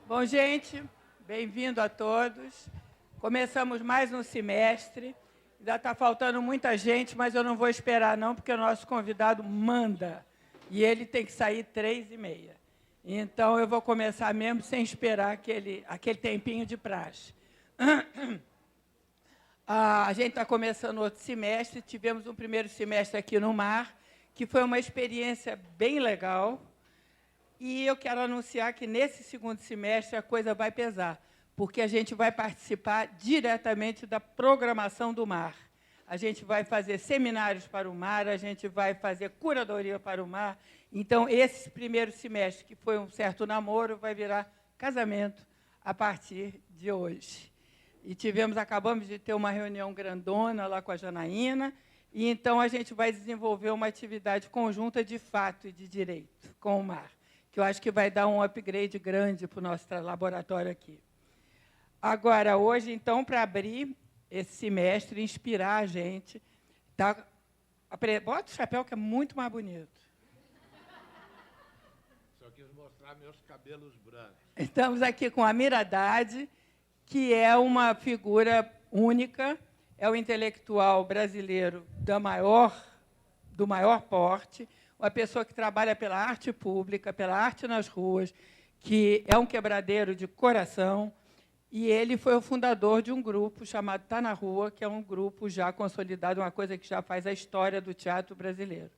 Bom, gente, bem-vindo a todos. Começamos mais um semestre. Ainda está faltando muita gente, mas eu não vou esperar, não, porque o nosso convidado manda. E ele tem que sair 3h30. Então, eu vou começar mesmo sem esperar aquele tempinho de praxe. A gente está começando outro semestre. Tivemos um primeiro semestre aqui no mar, que foi uma experiência bem legal. E eu quero anunciar que, nesse segundo semestre, a coisa vai pesar, porque a gente vai participar diretamente da programação do mar. A gente vai fazer seminários para o mar, a gente vai fazer curadoria para o mar. Então, esse primeiro semestre, que foi um certo namoro, vai virar casamento a partir de hoje. E acabamos de ter uma reunião grandona lá com a Janaína, e então a gente vai desenvolver uma atividade conjunta de fato e de direito com o mar, que eu acho que vai dar um upgrade grande para o nosso laboratório aqui. Agora, hoje, então, para abrir esse semestre, inspirar a gente, tá? Bota o chapéu, que é muito mais bonito. Só quis mostrar meus cabelos brancos. Estamos aqui com a Amir Haddad, que é uma figura única, é o intelectual brasileiro do maior porte, uma pessoa que trabalha pela arte pública, pela arte nas ruas, que é um quebradeiro de coração, e ele foi o fundador de um grupo chamado Tá na Rua, que é um grupo já consolidado, uma coisa que já faz a história do teatro brasileiro.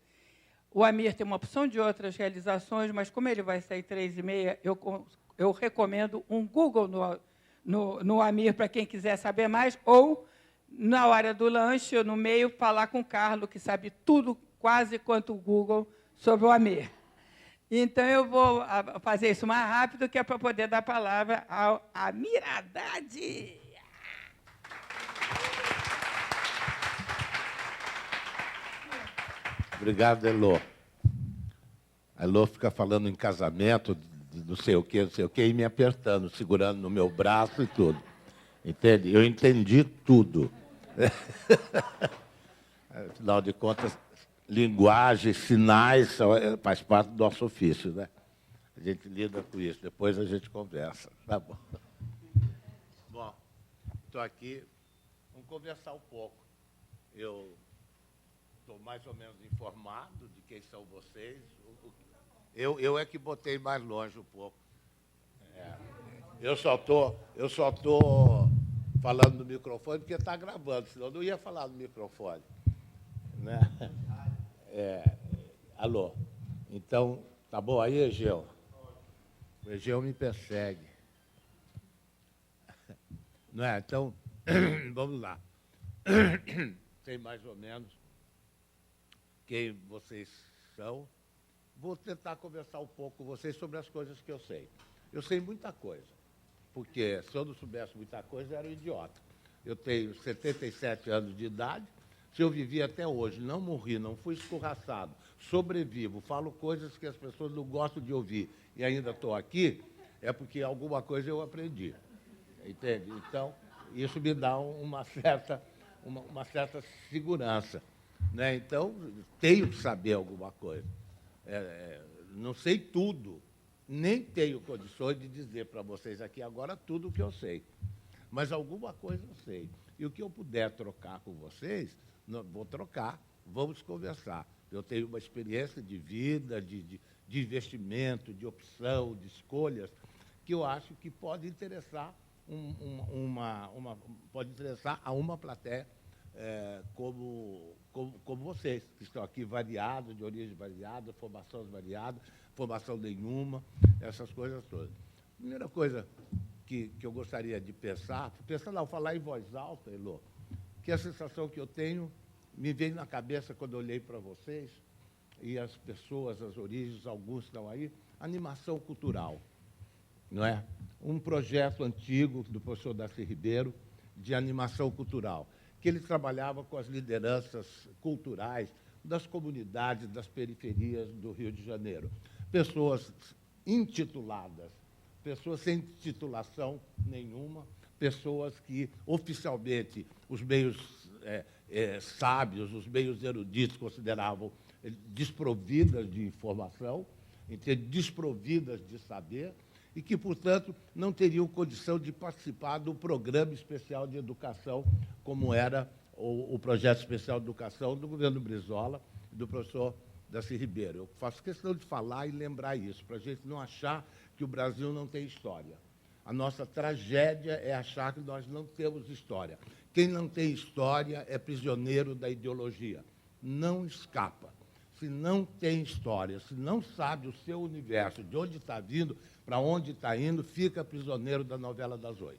O Amir tem uma opção de outras realizações, mas, como ele vai sair 3h30, eu recomendo um Google no Amir, para quem quiser saber mais, ou, na hora do lanche, ou no meio, falar com o Carlos, que sabe tudo, quase quanto o Google, sobre o Amir. Então, eu vou fazer isso mais rápido, que é para poder dar a palavra ao Amir Haddad. Obrigado, Elô. A Elô fica falando em casamento, não sei o quê, e me apertando, segurando no meu braço e tudo. Entende? Eu entendi tudo. Afinal de contas, linguagem, sinais, faz parte do nosso ofício, né? A gente lida com isso, depois a gente conversa. Tá bom? Bom, estou aqui, vamos conversar um pouco. Eu estou mais ou menos informado de quem são vocês. Eu é que botei mais longe um pouco. Eu só estou falando no microfone porque está gravando, senão eu não ia falar no microfone. Né? Alô? Então, tá bom aí, Egeu? O Egeu me persegue. Não é? Então, vamos lá. Sei mais ou menos quem vocês são. Vou tentar conversar um pouco com vocês sobre as coisas que eu sei. Eu sei muita coisa, porque se eu não soubesse muita coisa, eu era um idiota. Eu tenho 77 anos de idade, se eu vivi até hoje, não morri, não fui escorraçado, sobrevivo, falo coisas que as pessoas não gostam de ouvir e ainda estou aqui, é porque alguma coisa eu aprendi. Entende? Então, isso me dá uma certa segurança. Né? Então, tenho que saber alguma coisa. Não sei tudo, nem tenho condições de dizer para vocês aqui agora tudo o que eu sei. Mas alguma coisa eu sei. E o que eu puder trocar com vocês, vou trocar, vamos conversar. Eu tenho uma experiência de vida, de investimento, de opção, de escolhas, que eu acho que pode interessar, pode interessar a uma plateia como vocês, que estão aqui variados, de origem variada, formações variadas, formação nenhuma, essas coisas todas. Primeira coisa que eu gostaria de pensar não, falar em voz alta, Elô, que a sensação que eu tenho me veio na cabeça quando eu olhei para vocês, e as pessoas, as origens, alguns estão aí, animação cultural, não é? Um projeto antigo do professor Darcy Ribeiro, de animação cultural, que ele trabalhava com as lideranças culturais das comunidades, das periferias do Rio de Janeiro. Pessoas intituladas, pessoas sem titulação nenhuma, pessoas que, oficialmente, os meios sábios, os meios eruditos consideravam desprovidas de informação, desprovidas de saber, e que, portanto, não teriam condição de participar do programa especial de educação, como era o projeto especial de educação do governo Brizola e do professor Darcy Ribeiro. Eu faço questão de falar e lembrar isso, para a gente não achar que o Brasil não tem história. A nossa tragédia é achar que nós não temos história. Quem não tem história é prisioneiro da ideologia. Não escapa. Se não tem história, se não sabe o seu universo, de onde está vindo, para onde está indo, fica prisioneiro da novela das 8.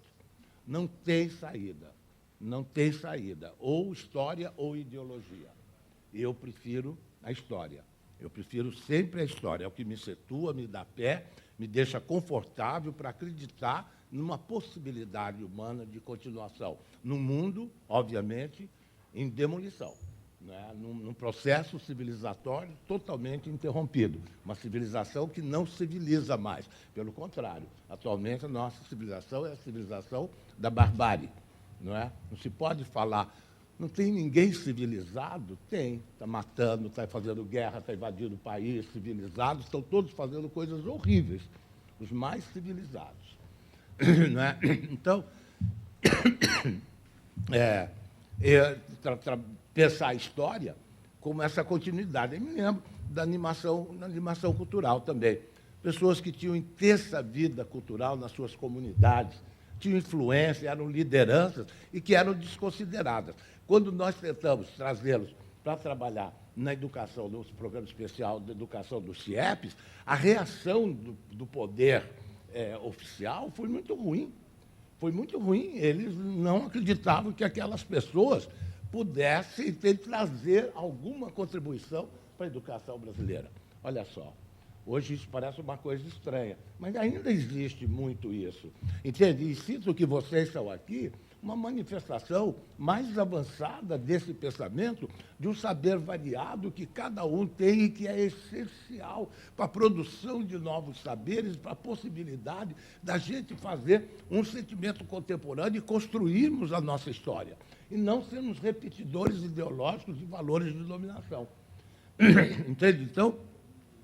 Não tem saída. Não tem saída. Ou história ou ideologia. Eu prefiro a história. Eu prefiro sempre a história. É o que me situa, me dá pé, me deixa confortável para acreditar numa possibilidade humana de continuação. Num mundo, obviamente, em demolição. Né? Num processo civilizatório totalmente interrompido. Uma civilização que não civiliza mais. Pelo contrário, atualmente a nossa civilização é a civilização da barbárie. Não é? Não se pode falar... Não tem ninguém civilizado? Tem. Está matando, está fazendo guerra, está invadindo o país, civilizados, estão todos fazendo coisas horríveis, os mais civilizados. Não é? Então, pensar a história como essa continuidade. Eu me lembro da animação cultural também. Pessoas que tinham intensa vida cultural nas suas comunidades, tinham influência, eram lideranças e que eram desconsideradas. Quando nós tentamos trazê-los para trabalhar na educação, no programa especial de educação dos CIEPs, a reação do poder oficial foi muito ruim. Foi muito ruim. Eles não acreditavam que aquelas pessoas pudessem trazer alguma contribuição para a educação brasileira. Olha só. Hoje isso parece uma coisa estranha, mas ainda existe muito isso. Entende? E sinto que vocês estão aqui uma manifestação mais avançada desse pensamento, de um saber variado que cada um tem e que é essencial para a produção de novos saberes, para a possibilidade da gente fazer um sentimento contemporâneo e construirmos a nossa história, e não sermos repetidores ideológicos de valores de dominação. Entende? Então,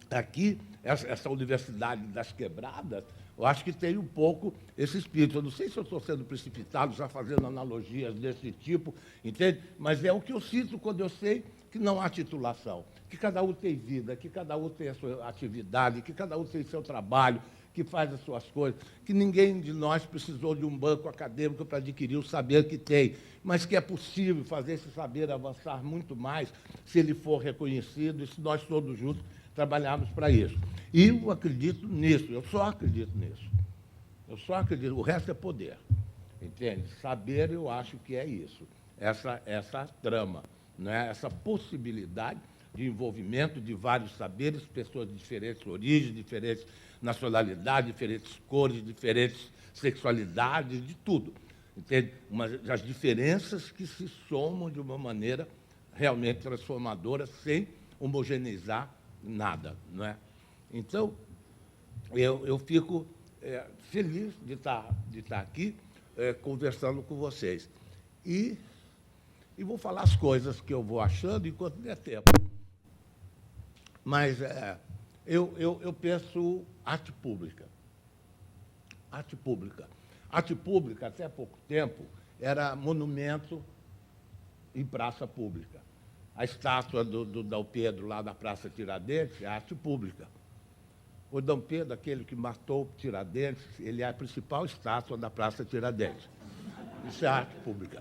aqui, essa Universidade das Quebradas, eu acho que tem um pouco esse espírito. Eu não sei se eu estou sendo precipitado, já fazendo analogias desse tipo, entende? Mas é o que eu sinto quando eu sei que não há titulação, que cada um tem vida, que cada um tem a sua atividade, que cada um tem seu trabalho, que faz as suas coisas, que ninguém de nós precisou de um banco acadêmico para adquirir o saber que tem, mas que é possível fazer esse saber avançar muito mais se ele for reconhecido e se nós todos juntos trabalharmos para isso. E eu acredito nisso, eu só acredito nisso. Eu só acredito, o resto é poder. Entende? Saber, eu acho que é isso, essa trama, né? Essa possibilidade de envolvimento de vários saberes, pessoas de diferentes origens, diferentes nacionalidades, diferentes cores, diferentes sexualidades, de tudo. Entende? As diferenças que se somam de uma maneira realmente transformadora, sem homogeneizar nada, não é? Então, eu fico feliz de estar aqui conversando com vocês. E vou falar as coisas que eu vou achando enquanto der tempo. Mas eu penso arte pública. Arte pública. Arte pública, até há pouco tempo, era monumento em praça pública. A estátua do Dom Pedro, lá na Praça Tiradentes, é arte pública. O Dom Pedro, aquele que matou Tiradentes, ele é a principal estátua da Praça Tiradentes. Isso é arte pública.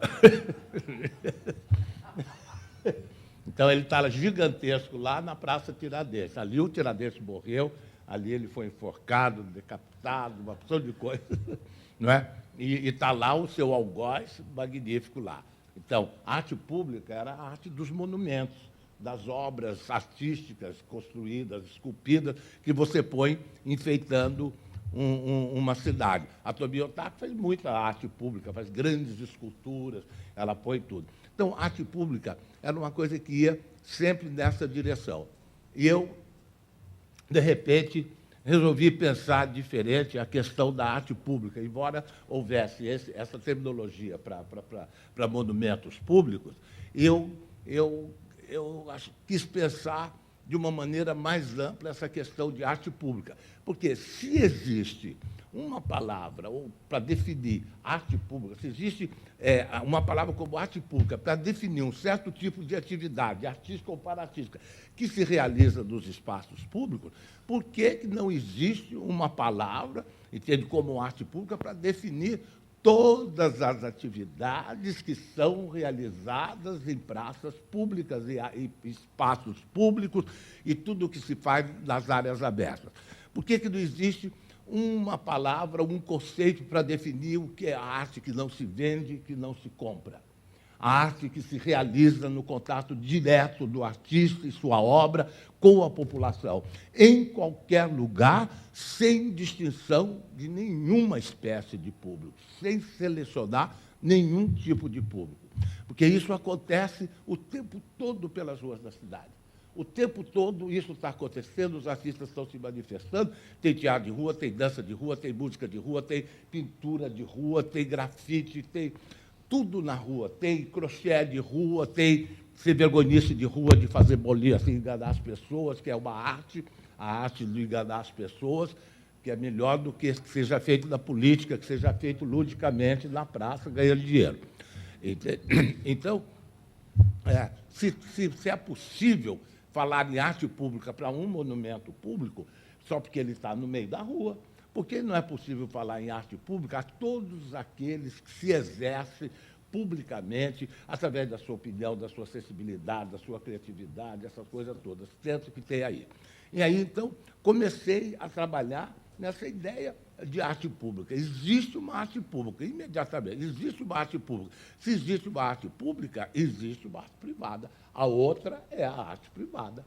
Então, ele está gigantesco lá na Praça Tiradentes. Ali o Tiradentes morreu, ali ele foi enforcado, decapitado, uma porção de coisas. Não é? E está lá o seu algoz magnífico lá. Então, a arte pública era a arte dos monumentos, das obras artísticas construídas, esculpidas, que você põe enfeitando uma cidade. A Tobi Otaki fez muita arte pública, faz grandes esculturas, ela põe tudo. Então, a arte pública era uma coisa que ia sempre nessa direção. E eu, de repente, resolvi pensar diferente a questão da arte pública, embora houvesse essa terminologia para monumentos públicos, eu quis pensar de uma maneira mais ampla essa questão de arte pública. Porque, se existe uma palavra para definir arte pública, se existe uma palavra como arte pública para definir um certo tipo de atividade, artística ou paraartística, que se realiza nos espaços públicos, por que não existe uma palavra, entende, como arte pública para definir todas as atividades que são realizadas em praças públicas e espaços públicos e tudo o que se faz nas áreas abertas? Por que não existe uma palavra, um conceito para definir o que é a arte que não se vende, que não se compra? A arte que se realiza no contato direto do artista e sua obra com a população, em qualquer lugar, sem distinção de nenhuma espécie de público, sem selecionar nenhum tipo de público. Porque isso acontece o tempo todo pelas ruas da cidade. O tempo todo isso está acontecendo, os artistas estão se manifestando, tem teatro de rua, tem dança de rua, tem música de rua, tem pintura de rua, tem grafite, tem tudo na rua, tem crochê de rua, tem sem vergonhice de rua, de fazer bolinha, assim, enganar as pessoas, que é uma arte, a arte de enganar as pessoas, que é melhor do que seja feito na política, que seja feito ludicamente na praça, ganhando dinheiro. Então, se é possível falar em arte pública para um monumento público, só porque ele está no meio da rua, por que não é possível falar em arte pública a todos aqueles que se exercem publicamente, através da sua opinião, da sua sensibilidade, da sua criatividade, essas coisas todas, tanto que tem aí. E aí, então, comecei a trabalhar nessa ideia de arte pública. Existe uma arte pública, imediatamente, existe uma arte pública. Se existe uma arte pública, existe uma arte privada. A outra é a arte privada.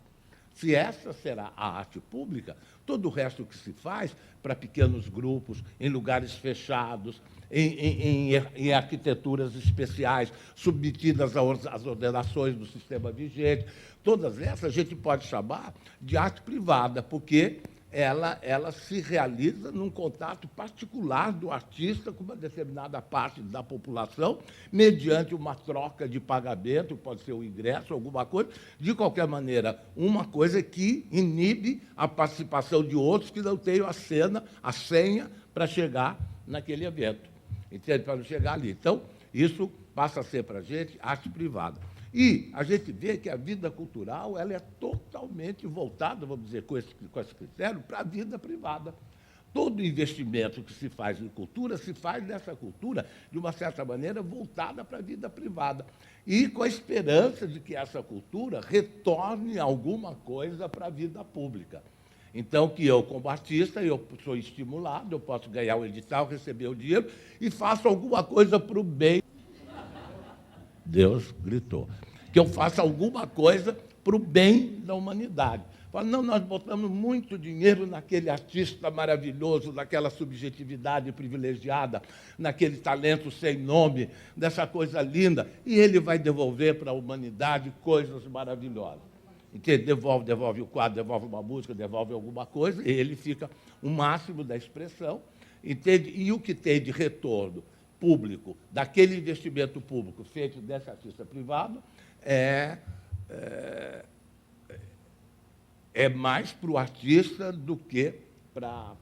Se essa será a arte pública, todo o resto que se faz para pequenos grupos, em lugares fechados, em arquiteturas especiais, submetidas às ordenações do sistema vigente, todas essas a gente pode chamar de arte privada, porque ela se realiza num contato particular do artista com uma determinada parte da população, mediante uma troca de pagamento, pode ser um ingresso, alguma coisa, de qualquer maneira, uma coisa que inibe a participação de outros que não tenham a senha para chegar naquele evento, entende? Para não chegar ali. Então, isso passa a ser para a gente arte privada. E a gente vê que a vida cultural ela é totalmente voltada, vamos dizer, com esse critério, para a vida privada. Todo investimento que se faz em cultura, se faz nessa cultura, de uma certa maneira, voltada para a vida privada. E com a esperança de que essa cultura retorne alguma coisa para a vida pública. Então, que eu, como artista, eu sou estimulado, eu posso ganhar o edital, receber o dinheiro e faço alguma coisa para o bem. Deus gritou. Que eu faça alguma coisa para o bem da humanidade. Fala, não, nós botamos muito dinheiro naquele artista maravilhoso, naquela subjetividade privilegiada, naquele talento sem nome, dessa coisa linda, e ele vai devolver para a humanidade coisas maravilhosas. Entende? Devolve o quadro, devolve uma música, devolve alguma coisa, e ele fica o máximo da expressão, entende? E o que tem de retorno público, daquele investimento público feito desse artista privado, é mais para o artista do que para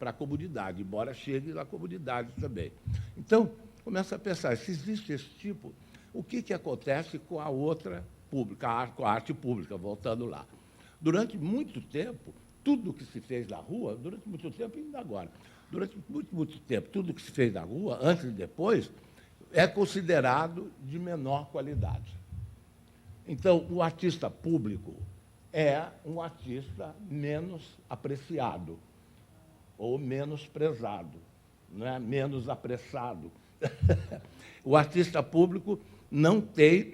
a comunidade, embora chegue na comunidade também. Então, começa a pensar, se existe esse tipo, o que acontece com a outra pública, com a arte pública, voltando lá. Durante muito tempo, tudo que se fez na rua, durante muito tempo e ainda agora, durante muito tempo, tudo que se fez na rua, antes e depois, é considerado de menor qualidade. Então, o artista público é um artista menos apreciado ou menos prezado, não é? Menos apressado. O artista público não tem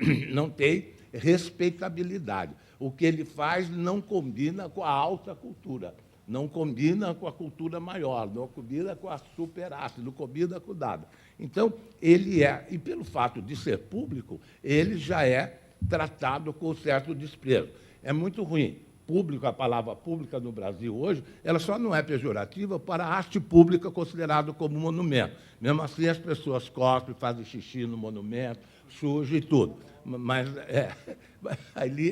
respeitabilidade. O que ele faz não combina com a alta cultura, não combina com a cultura maior, não combina com a superarte, não combina com nada. Então, ele e pelo fato de ser público, ele já é tratado com certo desprezo. É muito ruim. Público, a palavra pública no Brasil hoje, ela só não é pejorativa para a arte pública considerada como monumento. Mesmo assim, as pessoas cospem, fazem xixi no monumento, sujo e tudo. Mas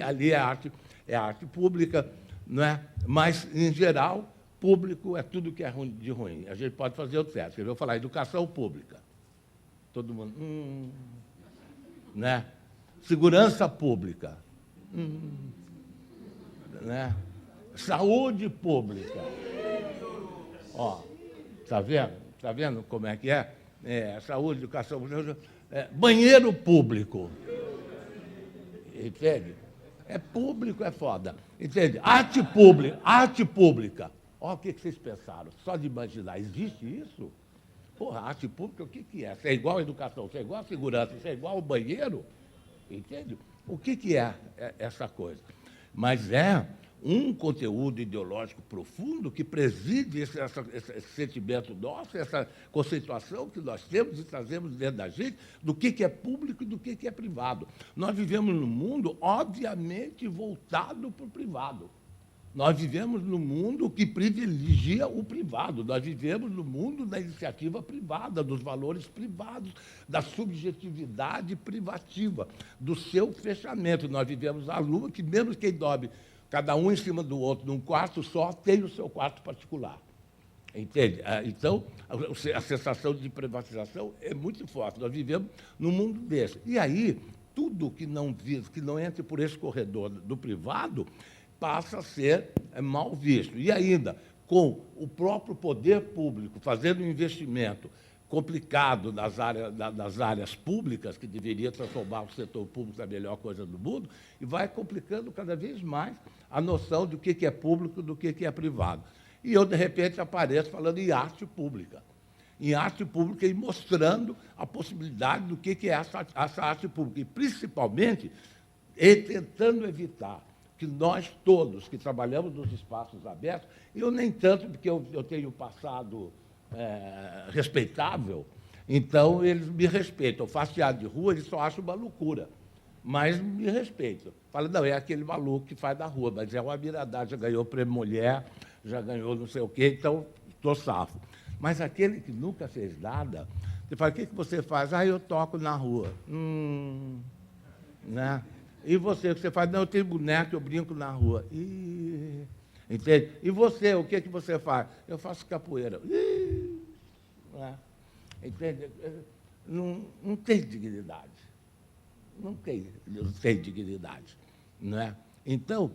ali a arte é arte pública, não é? Mas, em geral, público é tudo que é de ruim. A gente pode fazer o teste. Eu vou falar educação pública. Todo mundo... né? Segurança pública. Né? Saúde pública. Ó, está vendo? Está vendo como é que é? Saúde, educação, banheiro público. Entende? É público, é foda. Entende? Arte pública. Olha o que vocês pensaram, só de imaginar. Existe isso? Porra, arte pública, o que é? Isso é igual à educação, isso é igual à segurança, isso é igual ao banheiro? Entende? O que é essa coisa? Mas é um conteúdo ideológico profundo que preside esse sentimento nosso, essa conceituação que nós temos e trazemos dentro da gente do que é público e do que é privado. Nós vivemos num mundo, obviamente, voltado para o privado. Nós vivemos num mundo que privilegia o privado. Nós vivemos no mundo da iniciativa privada, dos valores privados, da subjetividade privativa, do seu fechamento. Nós vivemos a lua que, mesmo quem dorme cada um em cima do outro, num quarto só, tem o seu quarto particular. Entende? Então, a sensação de privatização é muito forte. Nós vivemos num mundo desse. E aí, tudo que não entre por esse corredor do privado passa a ser mal visto. E ainda, com o próprio poder público fazendo um investimento complicado nas áreas públicas, que deveria transformar o setor público na melhor coisa do mundo, e vai complicando cada vez mais a noção do que é público e do que é privado. E eu, de repente, apareço falando em arte pública. Em arte pública e mostrando a possibilidade do que é essa arte pública. E, principalmente, tentando evitar que nós todos que trabalhamos nos espaços abertos, eu nem tanto, porque eu tenho passado respeitável, então eles me respeitam. Eu faço teatro de rua, eles só acham uma loucura, mas me respeitam. Falam, não, é aquele maluco que faz da rua, mas é uma miradade, já ganhou prêmio mulher, já ganhou não sei o quê, então estou safo. Mas aquele que nunca fez nada, você fala, o que você faz? Eu toco na rua. Né? E você, o que você faz? Não, eu tenho boneco, eu brinco na rua. Entende? E você, o que você faz? Eu faço capoeira. Né? Entende? Não tem dignidade. Não tem dignidade. Né? Então,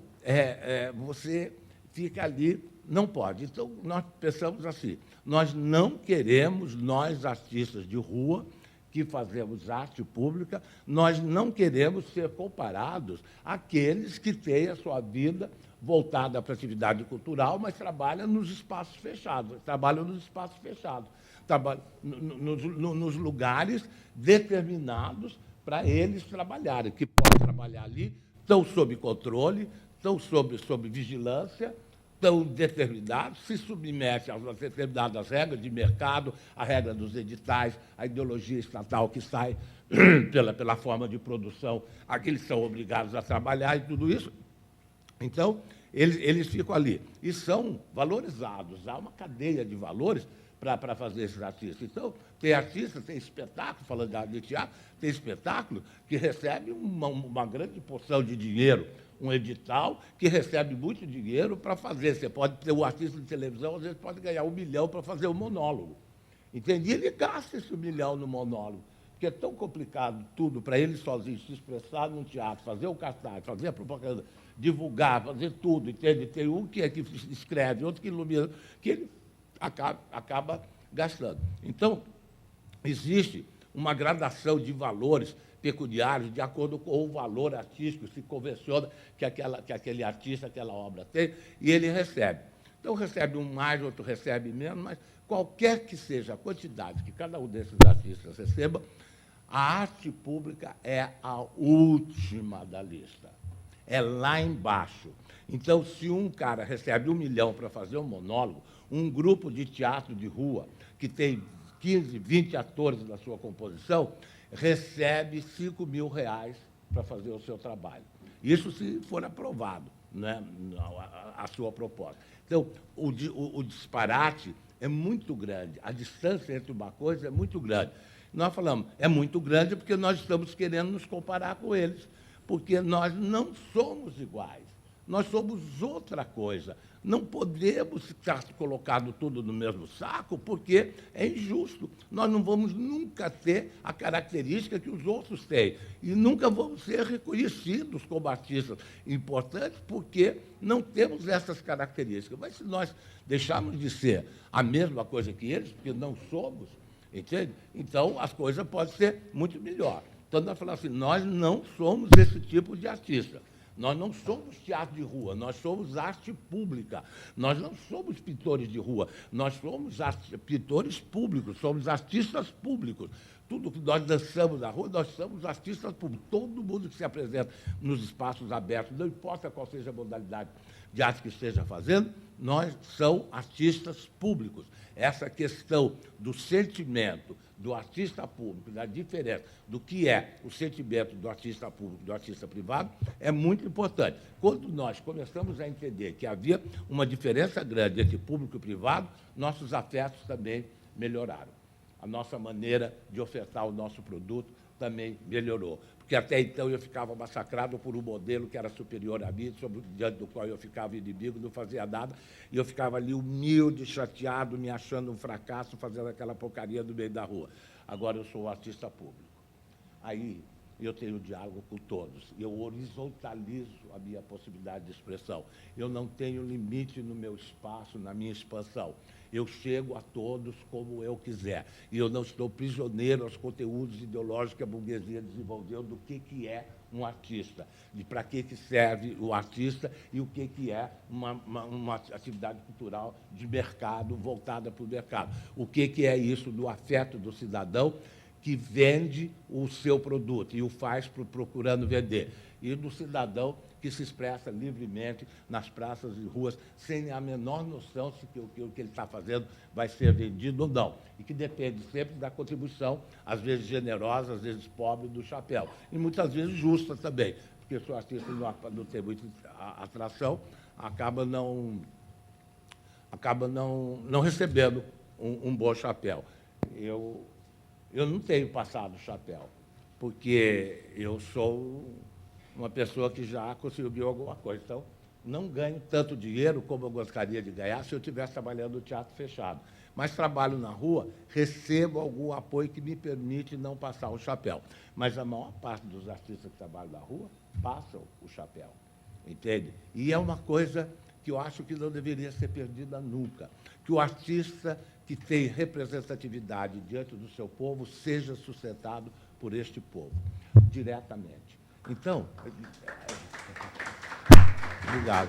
você fica ali, não pode. Então, nós pensamos assim, nós não queremos, nós, artistas de rua, que fazemos arte pública, nós não queremos ser comparados àqueles que têm a sua vida voltada para a atividade cultural, mas trabalham nos espaços fechados, nos lugares determinados para eles trabalharem, que podem trabalhar ali, estão sob controle, estão sob vigilância, estão determinados, se submetem a determinadas regras de mercado, a regra dos editais, a ideologia estatal que sai pela forma de produção, a que eles são obrigados a trabalhar e tudo isso. Então, eles ficam ali e são valorizados. Há uma cadeia de valores para fazer esses artistas. Então, tem artista, tem espetáculo, falando de teatro, tem espetáculo que recebe uma grande porção de dinheiro, um edital que recebe muito dinheiro para fazer. Você pode ter um artista de televisão, às vezes pode ganhar R$1 milhão para fazer um monólogo. Entende? E ele gasta esse R$1 milhão no monólogo, porque é tão complicado tudo para ele sozinho se expressar num teatro, fazer o cartaz, fazer a propaganda, divulgar, fazer tudo, entende? Tem um que escreve, outro que ilumina, que ele acaba gastando. Então, existe uma gradação de valores peculiares de acordo com o valor artístico, se convenciona que aquele artista, aquela obra tem, e ele recebe. Então, recebe um mais, outro recebe menos, mas qualquer que seja a quantidade que cada um desses artistas receba, a arte pública é a última da lista. É lá embaixo. Então, se um cara recebe R$1 milhão para fazer um monólogo, um grupo de teatro de rua, que tem 15, 20 atores na sua composição, recebe R$5 mil para fazer o seu trabalho. Isso se for aprovado, né, a sua proposta. Então, o disparate é muito grande, a distância entre uma coisa é muito grande. Nós falamos, é muito grande porque nós estamos querendo nos comparar com eles, porque nós não somos iguais. Nós somos outra coisa. Não podemos estar colocando tudo no mesmo saco, porque é injusto. Nós não vamos nunca ter a característica que os outros têm. E nunca vamos ser reconhecidos como artistas importantes, porque não temos essas características. Mas se nós deixarmos de ser a mesma coisa que eles, porque não somos, entende? Então as coisas podem ser muito melhor. Então nós falamos assim, nós não somos esse tipo de artista. Nós não somos teatro de rua, nós somos arte pública. Nós não somos pintores de rua, nós somos pintores públicos, somos artistas públicos. Tudo que nós dançamos na rua, nós somos artistas públicos. Todo mundo que se apresenta nos espaços abertos, não importa qual seja a modalidade de arte que esteja fazendo, nós somos artistas públicos. Essa questão do sentimento do artista público, da diferença do que é o sentimento do artista público e do artista privado, é muito importante. Quando nós começamos a entender que havia uma diferença grande entre público e privado, nossos afetos também melhoraram. A nossa maneira de ofertar o nosso produto também melhorou. Porque até então eu ficava massacrado por um modelo que era superior a mim, diante do qual eu ficava inimigo, não fazia nada, e eu ficava ali humilde, chateado, me achando um fracasso, fazendo aquela porcaria no meio da rua. Agora eu sou um artista público. Aí eu tenho diálogo com todos, eu horizontalizo a minha possibilidade de expressão. Eu não tenho limite no meu espaço, na minha expansão. Eu chego a todos como eu quiser. E eu não estou prisioneiro aos conteúdos ideológicos que a burguesia desenvolveu do que é um artista, de para que serve o artista e o que é uma atividade cultural de mercado, voltada para o mercado. O que é isso do afeto do cidadão que vende o seu produto e o faz procurando vender, e do cidadão que se expressa livremente nas praças e ruas, sem a menor noção se o que ele está fazendo vai ser vendido ou não, e que depende sempre da contribuição, às vezes generosa, às vezes pobre, do chapéu, e muitas vezes justa também, porque se o artista não tem muita atração, acaba não recebendo um bom chapéu. Eu não tenho passado chapéu, porque eu sou uma pessoa que já conseguiu alguma coisa. Então, não ganho tanto dinheiro como eu gostaria de ganhar se eu estivesse trabalhando no teatro fechado. Mas trabalho na rua, recebo algum apoio que me permite não passar o chapéu. Mas a maior parte dos artistas que trabalham na rua passam o chapéu, entende? E é uma coisa que eu acho que não deveria ser perdida nunca. Que o artista que tem representatividade diante do seu povo seja sustentado por este povo, diretamente. Então, obrigado.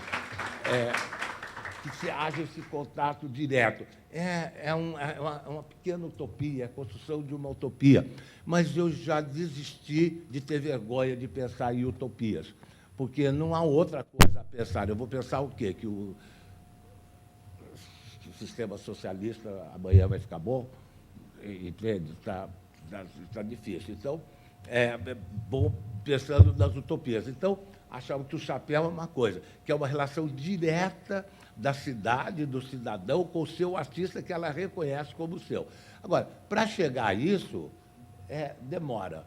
Que se haja esse contato direto. É uma pequena utopia, a construção de uma utopia. Mas eu já desisti de ter vergonha de pensar em utopias, porque não há outra coisa a pensar. Eu vou pensar o quê? Que o sistema socialista amanhã vai ficar bom? Entende? Está difícil. Então, é bom pensando nas utopias. Então, achava que o chapéu é uma coisa, que é uma relação direta da cidade, do cidadão, com o seu artista que ela reconhece como seu. Agora, para chegar a isso, demora,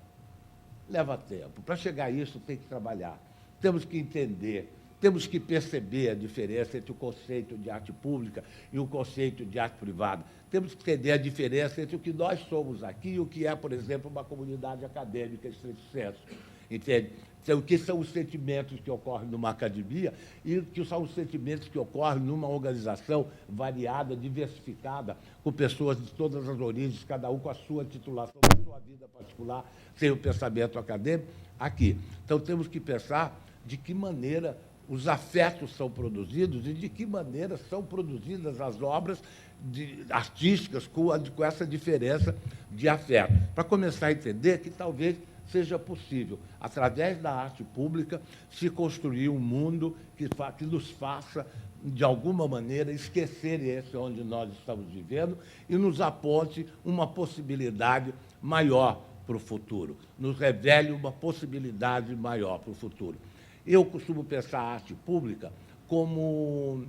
leva tempo. Para chegar a isso, tem que trabalhar. Temos que entender, temos que perceber a diferença entre o conceito de arte pública e o conceito de arte privada. Temos que entender a diferença entre o que nós somos aqui e o que é, por exemplo, uma comunidade acadêmica, estrito senso. Entende? Então, o que são os sentimentos que ocorrem numa academia e o que são os sentimentos que ocorrem numa organização variada, diversificada, com pessoas de todas as origens, cada um com a sua titulação, com a sua vida particular, sem o pensamento acadêmico, aqui. Então, temos que pensar de que maneira os afetos são produzidos e de que maneira são produzidas as obras artísticas com essa diferença de afeto. Para começar a entender que talvez seja possível, através da arte pública, se construir um mundo que nos faça, de alguma maneira, esquecer esse onde nós estamos vivendo e nos aponte uma possibilidade maior para o futuro, nos revele uma possibilidade maior para o futuro. Eu costumo pensar a arte pública como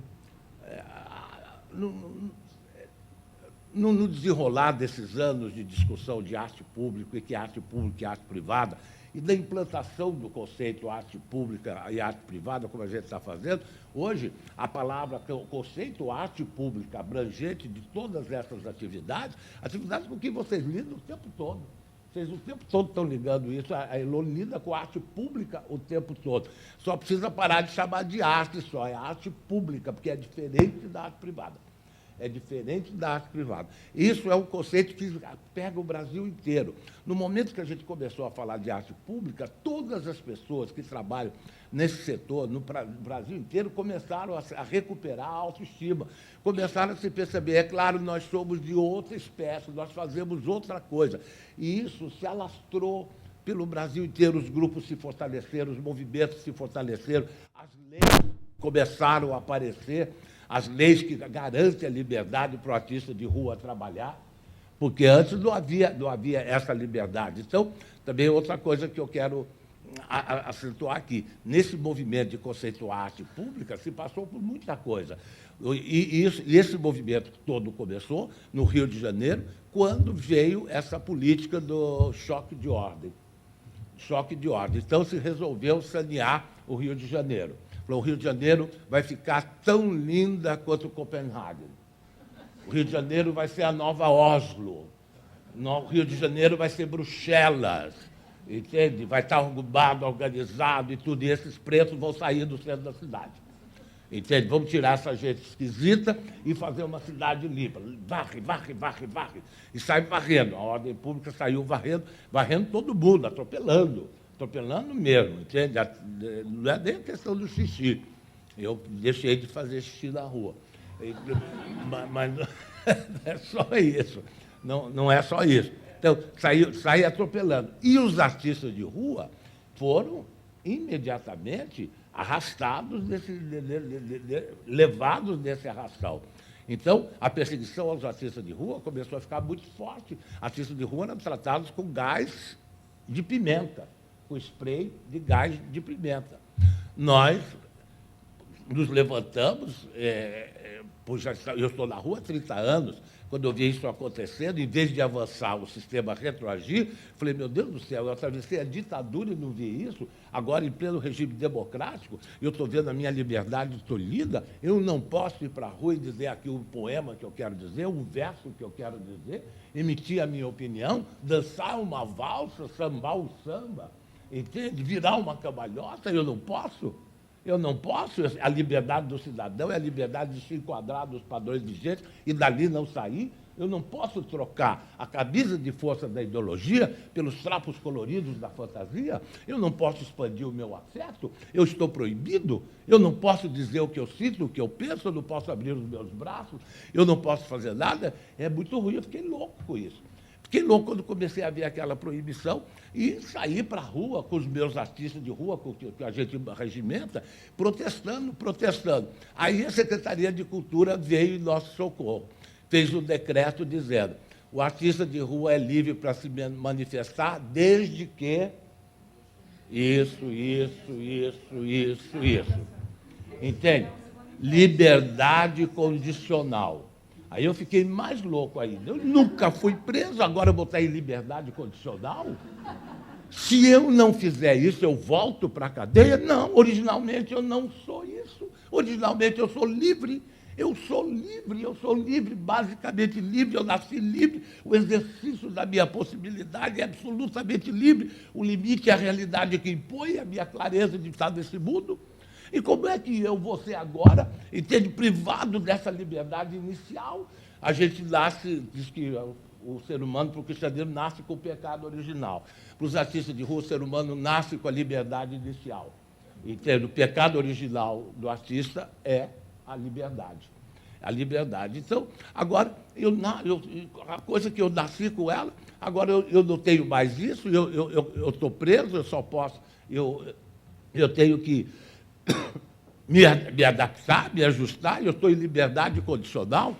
no desenrolar desses anos de discussão de arte pública e que arte pública e arte privada, e da implantação do conceito arte pública e arte privada, como a gente está fazendo, hoje a palavra, o conceito arte pública abrangente de todas essas atividades, atividades com que vocês lidam o tempo todo. Vocês o tempo todo estão ligando isso, a Elô lida com a arte pública o tempo todo. Só precisa parar de chamar de arte só, é arte pública, porque é diferente da arte privada. É diferente da arte privada. Isso é um conceito que pega o Brasil inteiro. No momento que a gente começou a falar de arte pública, todas as pessoas que trabalham nesse setor, no Brasil inteiro, começaram a recuperar a autoestima, começaram a se perceber, é claro, nós somos de outra espécie, nós fazemos outra coisa. E isso se alastrou pelo Brasil inteiro, os grupos se fortaleceram, os movimentos se fortaleceram, as leis começaram a aparecer, as leis que garantem a liberdade para o artista de rua trabalhar, porque antes não havia essa liberdade. Então, também outra coisa que eu quero acentuar aqui, nesse movimento de conceituar a arte pública, se passou por muita coisa. E esse movimento todo começou no Rio de Janeiro, quando veio essa política do choque de ordem. Choque de ordem. Então, se resolveu sanear o Rio de Janeiro. O Rio de Janeiro vai ficar tão linda quanto Copenhague. O Rio de Janeiro vai ser a nova Oslo. O Rio de Janeiro vai ser Bruxelas. Entende? Vai estar arrumado, organizado e tudo. E esses pretos vão sair do centro da cidade. Entende? Vamos tirar essa gente esquisita e fazer uma cidade limpa. Varre, varre, varre, varre. E sai varrendo. A ordem pública saiu varrendo todo mundo, atropelando mesmo, entende? Não é nem a questão do xixi. Eu deixei de fazer xixi na rua. Mas não é só isso. Não é só isso. Então, saí atropelando. E os artistas de rua foram imediatamente arrastados, levados nesse arrastão. Então, a perseguição aos artistas de rua começou a ficar muito forte. Artistas de rua eram tratados com gás de pimenta, com spray de gás de pimenta. Nós nos levantamos, eu estou na rua há 30 anos, quando eu vi isso acontecendo, em vez de avançar o sistema retroagir, falei, meu Deus do céu, eu atravessei a ditadura e não vi isso, agora em pleno regime democrático, eu estou vendo a minha liberdade tolhida, eu não posso ir para a rua e dizer aqui um poema que eu quero dizer, um verso que eu quero dizer, emitir a minha opinião, dançar uma valsa, sambar um samba, entende? Virar uma cambalhota, eu não posso. Eu não posso, a liberdade do cidadão é a liberdade de se enquadrar nos padrões vigentes e dali não sair. Eu não posso trocar a camisa de força da ideologia pelos trapos coloridos da fantasia. Eu não posso expandir o meu afeto. Eu estou proibido. Eu não posso dizer o que eu sinto, o que eu penso. Eu não posso abrir os meus braços. Eu não posso fazer nada. É muito ruim. Eu fiquei louco com isso. Fiquei louco quando comecei a ver aquela proibição e saí para a rua com os meus artistas de rua, com que a gente regimenta, protestando. Aí a Secretaria de Cultura veio em nosso socorro, fez um decreto dizendo o artista de rua é livre para se manifestar desde que... Isso. Entende? Liberdade condicional. Aí eu fiquei mais louco ainda. Eu nunca fui preso, agora eu vou estar em liberdade condicional? Se eu não fizer isso, eu volto para a cadeia? Não, originalmente eu não sou isso. Originalmente eu sou livre. Eu sou livre, basicamente livre, eu nasci livre. O exercício da minha possibilidade é absolutamente livre. O limite é a realidade que impõe, a minha clareza de estar nesse mundo. E como é que eu vou ser agora, entende, privado dessa liberdade inicial? A gente nasce, diz que o ser humano, para o cristianismo, nasce com o pecado original. Para os artistas de rua, o ser humano nasce com a liberdade inicial. Entende? O pecado original do artista é a liberdade. A liberdade. Então, agora, a coisa que eu nasci com ela, agora eu não tenho mais isso, eu estou preso, eu só posso... Eu tenho que... me adaptar, me ajustar, eu estou em liberdade condicional.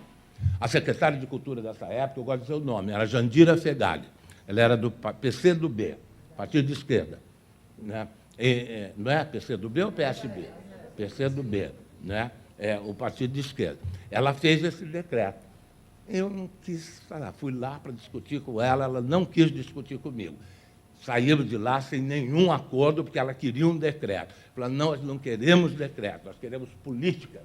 A secretária de Cultura dessa época, eu gosto de dizer o nome, era Jandira Fegali. Ela era do PCdoB, Partido de Esquerda. Né? Não é PCdoB ou PSB? PCdoB, né? É o Partido de Esquerda. Ela fez esse decreto. Eu não quis falar. Fui lá para discutir com ela, ela não quis discutir comigo. Saímos de lá sem nenhum acordo, porque ela queria um decreto. Falou, não, nós não queremos decreto, nós queremos políticas.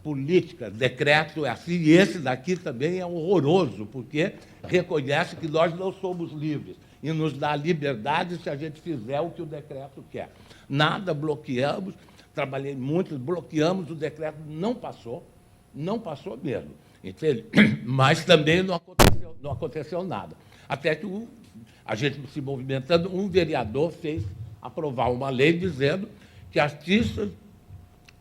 Políticas, decreto é assim, e esse daqui também é horroroso, porque reconhece que nós não somos livres e nos dá liberdade se a gente fizer o que o decreto quer. Nada, bloqueamos, trabalhei muito, bloqueamos, o decreto não passou mesmo, entende? Mas também não aconteceu nada. Até que a gente se movimentando, um vereador fez aprovar uma lei dizendo que artistas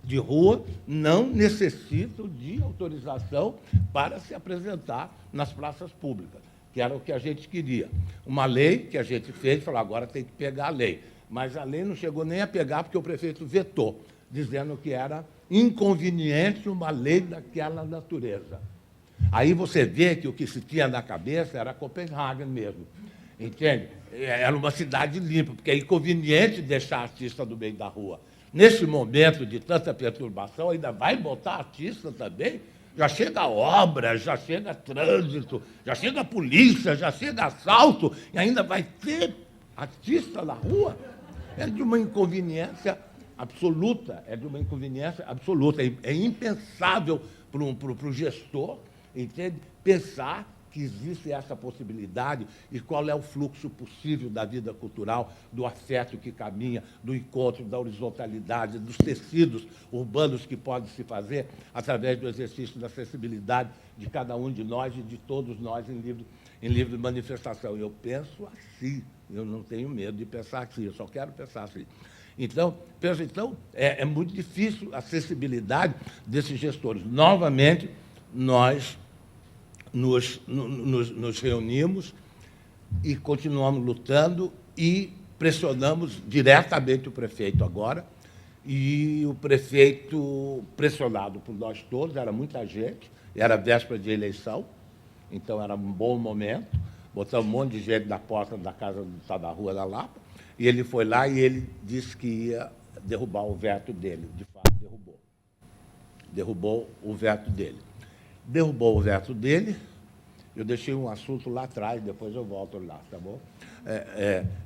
de rua não necessitam de autorização para se apresentar nas praças públicas, que era o que a gente queria. Uma lei que a gente fez, falou, agora tem que pegar a lei. Mas a lei não chegou nem a pegar, porque o prefeito vetou, dizendo que era inconveniente uma lei daquela natureza. Aí você vê que o que se tinha na cabeça era Copenhague mesmo, entende? Era uma cidade limpa, porque é inconveniente deixar artista no meio da rua. Nesse momento de tanta perturbação, ainda vai botar artista também? Já chega obra, já chega trânsito, já chega polícia, já chega assalto, e ainda vai ter artista na rua? É de uma inconveniência absoluta, É impensável para o gestor, entende? Pensar que existe essa possibilidade e qual é o fluxo possível da vida cultural, do afeto que caminha, do encontro, da horizontalidade, dos tecidos urbanos que podem se fazer através do exercício da acessibilidade de cada um de nós e de todos nós em livre manifestação. Eu penso assim, eu não tenho medo de pensar assim, eu só quero pensar assim. Então, é muito difícil a acessibilidade desses gestores. Novamente, nós nos reunimos e continuamos lutando e pressionamos diretamente o prefeito agora, e o prefeito, pressionado por nós todos, era muita gente, era véspera de eleição, então era um bom momento, botamos um monte de gente na porta da casa da Rua da Lapa, e ele foi lá e ele disse que ia derrubar o veto dele. De fato, derrubou o veto dele. Derrubou o veto dele, eu deixei um assunto lá atrás, depois eu volto lá, tá bom?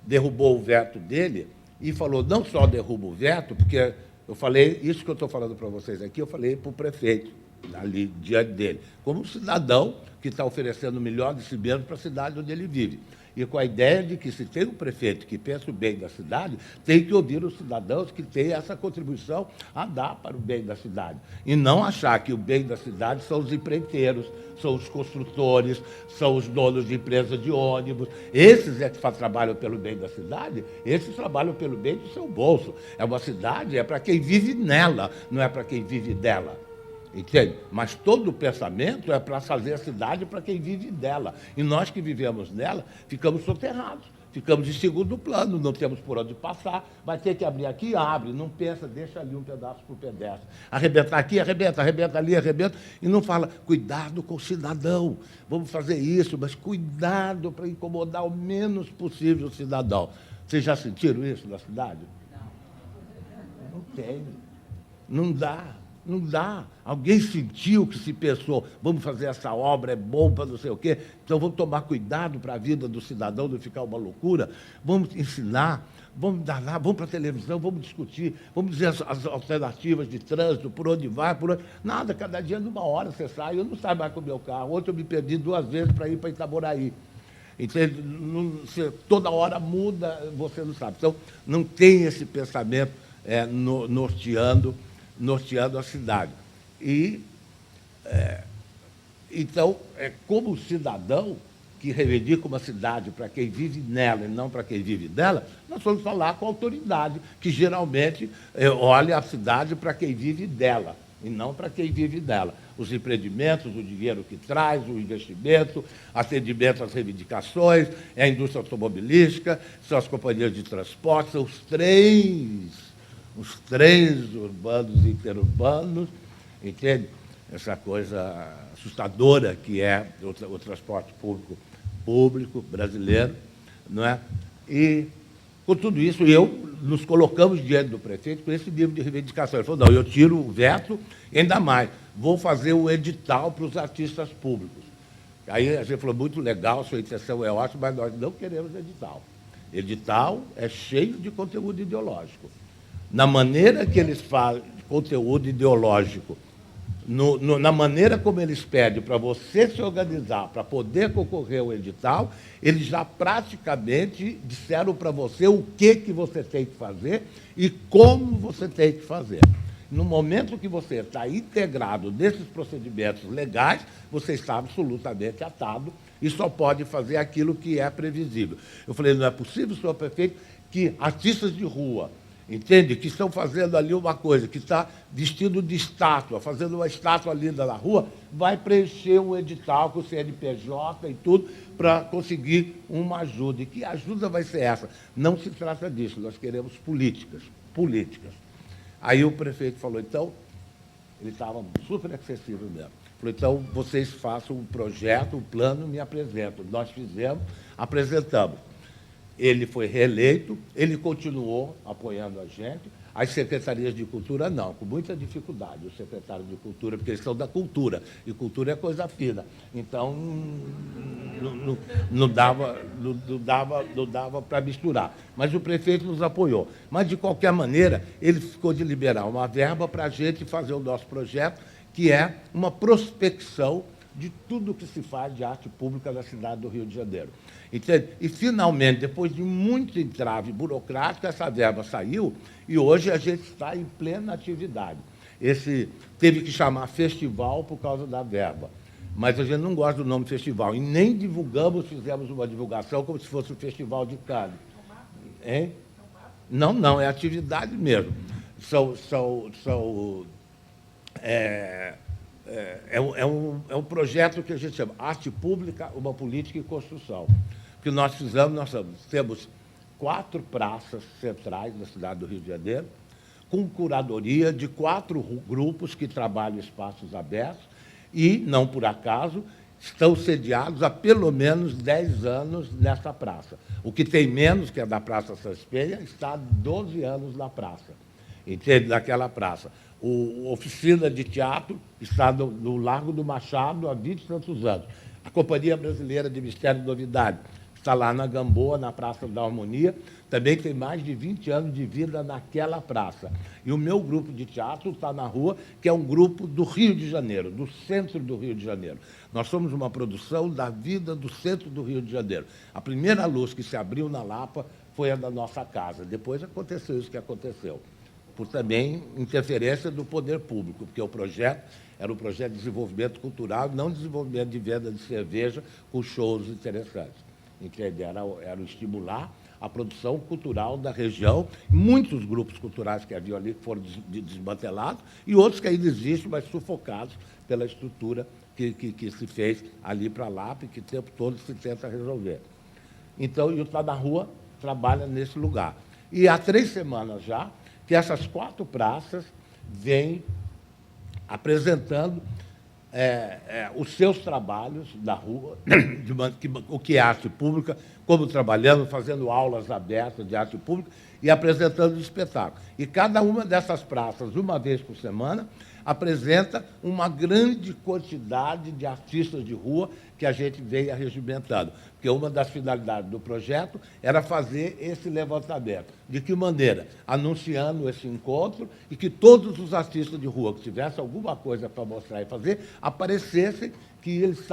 Derrubou o veto dele e falou, não só derruba o veto, porque eu falei, isso que eu estou falando para vocês aqui, eu falei para o prefeito, ali diante dele, como um cidadão que está oferecendo o melhor de si mesmo para a cidade onde ele vive. E com a ideia de que, se tem um prefeito que pensa o bem da cidade, tem que ouvir os cidadãos que têm essa contribuição a dar para o bem da cidade. E não achar que o bem da cidade são os empreiteiros, são os construtores, são os donos de empresas de ônibus. Esses é que trabalham pelo bem da cidade, esses trabalham pelo bem do seu bolso. É uma cidade, é para quem vive nela, não é para quem vive dela. Entende? Mas todo o pensamento é para fazer a cidade para quem vive dela. E nós que vivemos nela, ficamos soterrados, ficamos em segundo plano, não temos por onde passar, vai ter que abrir aqui, abre, não pensa, deixa ali um pedaço para o pedestre. Arrebentar aqui, arrebenta ali, arrebenta, e não fala, cuidado com o cidadão, vamos fazer isso, mas cuidado para incomodar o menos possível o cidadão. Vocês já sentiram isso na cidade? Não tem, não dá. Não dá. Alguém sentiu que se pensou, vamos fazer essa obra, é bom para não sei o quê, então vamos tomar cuidado para a vida do cidadão não ficar uma loucura, vamos ensinar, vamos dar lá, vamos para a televisão, vamos discutir, vamos dizer as alternativas de trânsito, por onde vai, por onde... Nada, cada dia numa hora você sai, eu não saio mais com o meu carro, ontem eu me perdi 2 vezes para ir para Itaboraí. Entende? Toda hora muda, você não sabe. Então, não tem esse pensamento norteando a cidade. E, então, como cidadão que reivindica uma cidade para quem vive nela e não para quem vive dela, nós vamos falar com a autoridade, que geralmente olha a cidade para quem vive dela e não para quem vive dela. Os empreendimentos, o dinheiro que traz, o investimento, atendimento às reivindicações, é a indústria automobilística, são as companhias de transporte, são os trens urbanos e interurbanos, entende? Essa coisa assustadora que é o transporte público brasileiro, não é? E, com tudo isso, nos colocamos diante do prefeito com esse nível de reivindicação. Ele falou, não, eu tiro o veto, ainda mais, vou fazer o edital para os artistas públicos. Aí a gente falou, muito legal, sua intenção é ótima, mas nós não queremos edital. Edital é cheio de conteúdo ideológico. Na maneira que eles fazem conteúdo ideológico, na maneira como eles pedem para você se organizar, para poder concorrer ao edital, eles já praticamente disseram para você o que você tem que fazer e como você tem que fazer. No momento que você está integrado nesses procedimentos legais, você está absolutamente atado e só pode fazer aquilo que é previsível. Eu falei, não é possível, senhor prefeito, que artistas de rua, entende, que estão fazendo ali uma coisa, que está vestido de estátua, fazendo uma estátua linda na rua, vai preencher um edital com o CNPJ e tudo, para conseguir uma ajuda. E que ajuda vai ser essa? Não se trata disso, nós queremos políticas. Aí o prefeito falou, então, ele estava super acessível mesmo. Falou, então, vocês façam um projeto, um plano, me apresentam. Nós fizemos, apresentamos. Ele foi reeleito, ele continuou apoiando a gente. As secretarias de cultura, não, com muita dificuldade, os secretários de cultura, porque eles são da cultura, e cultura é coisa fina. Então, não dava para misturar. Mas o prefeito nos apoiou. Mas, de qualquer maneira, ele ficou de liberar uma verba para a gente fazer o nosso projeto, que é uma prospecção de tudo que se faz de arte pública na cidade do Rio de Janeiro. Entende? E, finalmente, depois de muito entrave burocrático, essa verba saiu e hoje a gente está em plena atividade. Teve que chamar festival por causa da verba, mas a gente não gosta do nome festival e nem fizemos uma divulgação como se fosse um festival de Cannes. Hein? Não, é atividade mesmo. É um projeto que a gente chama Arte Pública, uma Política e Construção. Que nós temos 4 praças centrais da cidade do Rio de Janeiro, com curadoria de 4 grupos que trabalham em espaços abertos e, não por acaso, estão sediados há pelo menos 10 anos nessa praça. O que tem menos, que é da Praça Saspenha, está há 12 anos na praça, entende? Naquela praça. A oficina de teatro está no Largo do Machado há 20 e tantos anos. A Companhia Brasileira de Mistério e Novidade está lá na Gamboa, na Praça da Harmonia, também tem mais de 20 anos de vida naquela praça. E o meu grupo de teatro está na rua, que é um grupo do Rio de Janeiro, do centro do Rio de Janeiro. Nós somos uma produção da vida do centro do Rio de Janeiro. A primeira luz que se abriu na Lapa foi a da nossa casa. Depois aconteceu isso que aconteceu, por também interferência do poder público, porque o projeto era um projeto de desenvolvimento cultural, não desenvolvimento de venda de cerveja com shows interessantes. Entende? Era estimular a produção cultural da região. Muitos grupos culturais que haviam ali foram desmantelados e outros que ainda existem, mas sufocados pela estrutura que se fez ali para lá e que o tempo todo se tenta resolver. Então, o Está na Rua trabalha nesse lugar. E há 3 semanas já que essas 4 praças vêm apresentando os seus trabalhos na rua, o que é arte pública, como trabalhando, fazendo aulas abertas de arte pública e apresentando espetáculo. E cada uma dessas praças, uma vez por semana, apresenta uma grande quantidade de artistas de rua que a gente vem arregimentando. Porque uma das finalidades do projeto era fazer esse levantamento. De que maneira? Anunciando esse encontro e que todos os artistas de rua que tivessem alguma coisa para mostrar e fazer, aparecessem, que eles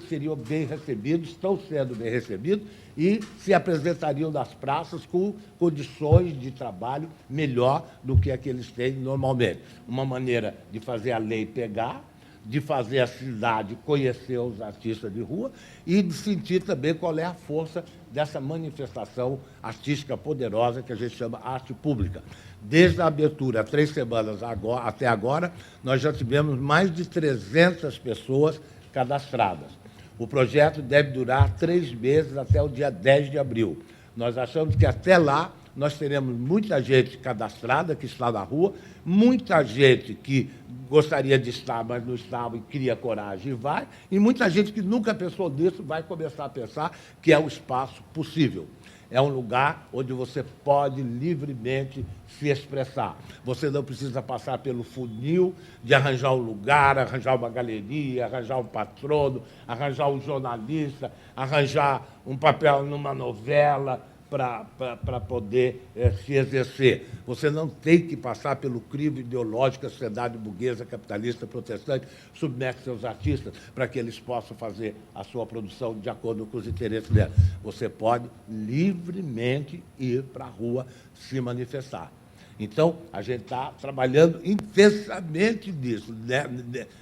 seriam bem recebidos, estão sendo bem recebidos, e se apresentariam nas praças com condições de trabalho melhor do que a que eles têm normalmente. Uma maneira de fazer a lei pegar, de fazer a cidade conhecer os artistas de rua e de sentir também qual é a força dessa manifestação artística poderosa que a gente chama arte pública. Desde a abertura, há 3 semanas até agora, nós já tivemos mais de 300 pessoas cadastradas. O projeto deve durar 3 meses, até o dia 10 de abril. Nós achamos que, até lá, nós teremos muita gente cadastrada que está na rua, muita gente que gostaria de estar, mas não estava e cria coragem e vai, e muita gente que nunca pensou nisso vai começar a pensar que é um espaço possível. É um lugar onde você pode livremente se expressar. Você não precisa passar pelo funil de arranjar um lugar, arranjar uma galeria, arranjar um patrono, arranjar um jornalista, arranjar um papel numa novela para poder se exercer. Você não tem que passar pelo crivo ideológico que a sociedade burguesa, capitalista, protestante submete seus artistas para que eles possam fazer a sua produção de acordo com os interesses deles. Você pode livremente ir para a rua se manifestar. Então, a gente está trabalhando intensamente nisso, né?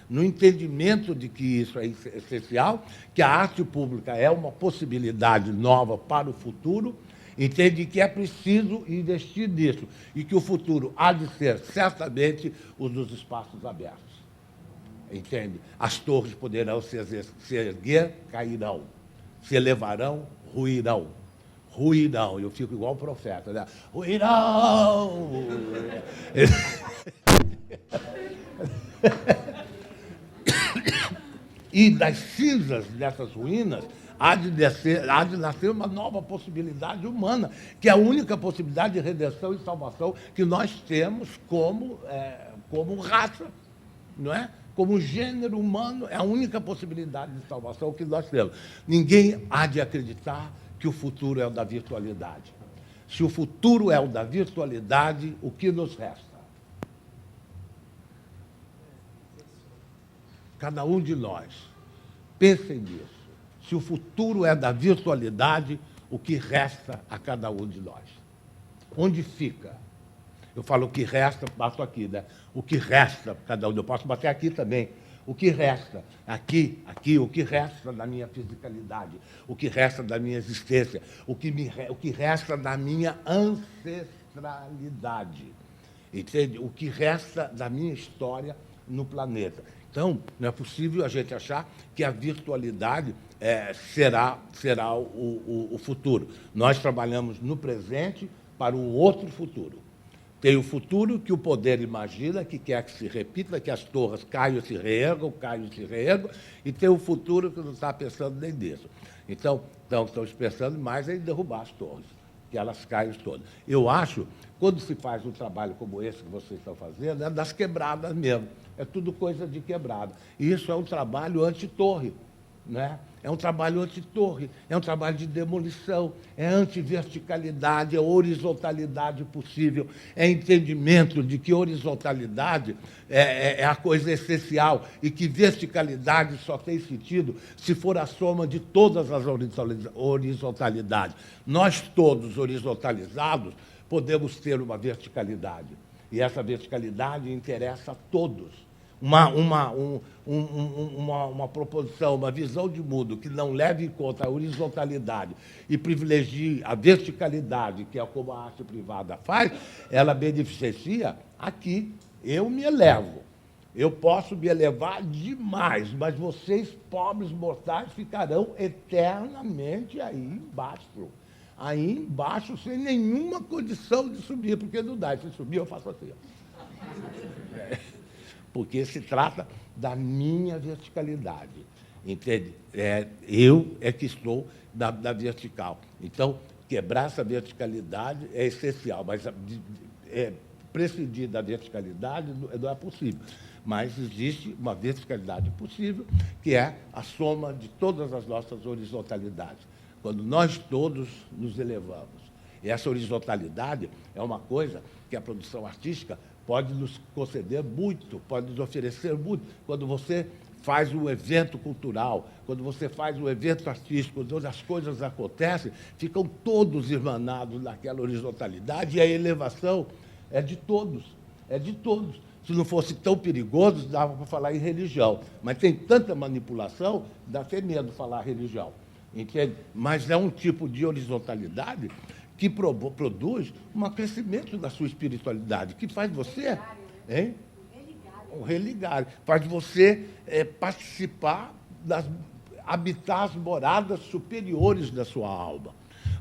No entendimento de que isso é essencial, que a arte pública é uma possibilidade nova para o futuro, entende que é preciso investir nisso e que o futuro há de ser, certamente, o dos espaços abertos. Entende? As torres poderão se erguer, cairão. Se elevarão, ruirão. Ruirão. Eu fico igual o profeta, né? Ruirão! E das cinzas dessas ruínas há de nascer uma nova possibilidade humana, que é a única possibilidade de redenção e salvação que nós temos como raça, não é? Como gênero humano, é a única possibilidade de salvação que nós temos. Ninguém há de acreditar que o futuro é o da virtualidade. Se o futuro é o da virtualidade, o que nos resta? Cada um de nós, pensem nisso. Se o futuro é da virtualidade, o que resta a cada um de nós? Onde fica? Eu falo o que resta, bato aqui, né? O que resta para cada um. Eu posso bater aqui também. O que resta? Aqui, o que resta da minha fisicalidade? O que resta da minha existência? O que resta da minha ancestralidade? Entende? O que resta da minha história no planeta? Então, não é possível a gente achar que a virtualidade será o futuro. Nós trabalhamos no presente para um outro futuro. Tem o futuro que o poder imagina, que quer que se repita, que as torres caiam e se reergam, e tem o futuro que não está pensando nem nisso. Então, estamos pensando mais em derrubar as torres, que elas caiam todas. Eu acho, quando se faz um trabalho como esse que vocês estão fazendo, é das quebradas mesmo. É tudo coisa de quebrada. E isso é um trabalho anti-torre, né? É um trabalho anti-torre, é um trabalho de demolição, é anti-verticalidade, é horizontalidade possível, é entendimento de que horizontalidade é a coisa essencial e que verticalidade só tem sentido se for a soma de todas as horizontalidades. Nós todos horizontalizados podemos ter uma verticalidade, e essa verticalidade interessa a todos. Uma proposição, uma visão de mundo que não leve em conta a horizontalidade e privilegie a verticalidade, que é como a arte privada faz, ela beneficia aqui. Eu me elevo. Eu posso me elevar demais, mas vocês, pobres mortais, ficarão eternamente aí embaixo. Aí embaixo, sem nenhuma condição de subir, porque não dá. Se subir, eu faço assim. Porque se trata da minha verticalidade, entende? Eu é que estou da vertical. Então, quebrar essa verticalidade é essencial, mas prescindir da verticalidade não é possível. Mas existe uma verticalidade possível, que é a soma de todas as nossas horizontalidades, quando nós todos nos elevamos. E essa horizontalidade é uma coisa que a produção artística pode nos conceder muito, pode nos oferecer muito. Quando você faz um evento cultural, quando você faz um evento artístico, quando as coisas acontecem, ficam todos irmanados naquela horizontalidade, e a elevação é de todos, é de todos. Se não fosse tão perigoso, dava para falar em religião. Mas tem tanta manipulação, dá até medo falar religião. Entende? Mas é um tipo de horizontalidade que produz um crescimento da sua espiritualidade, que faz você... Hein? O religar. Faz você participar, habitar as moradas superiores da sua alma.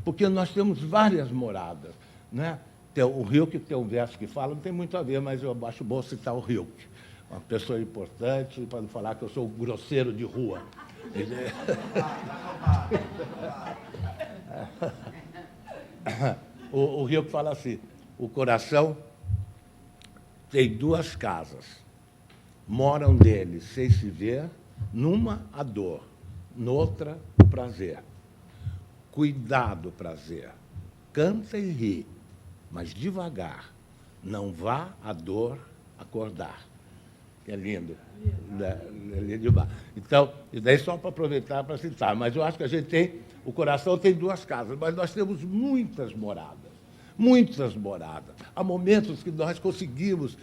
Porque nós temos várias moradas. né? O Rilke tem um verso que fala, não tem muito a ver, mas eu acho bom citar o Rilke. Uma pessoa importante, para não falar que eu sou grosseiro de rua. O Rilke fala assim, o coração tem duas casas, moram nele sem se ver, numa a dor, noutra o prazer. Cuidado, prazer, canta e ri, mas devagar, não vá a dor acordar. Que é lindo. É lindo demais. Então, e daí só para aproveitar para citar, mas eu acho que a gente tem, o coração tem duas casas, mas nós temos muitas moradas. Muitas moradas. Há momentos que nós conseguimos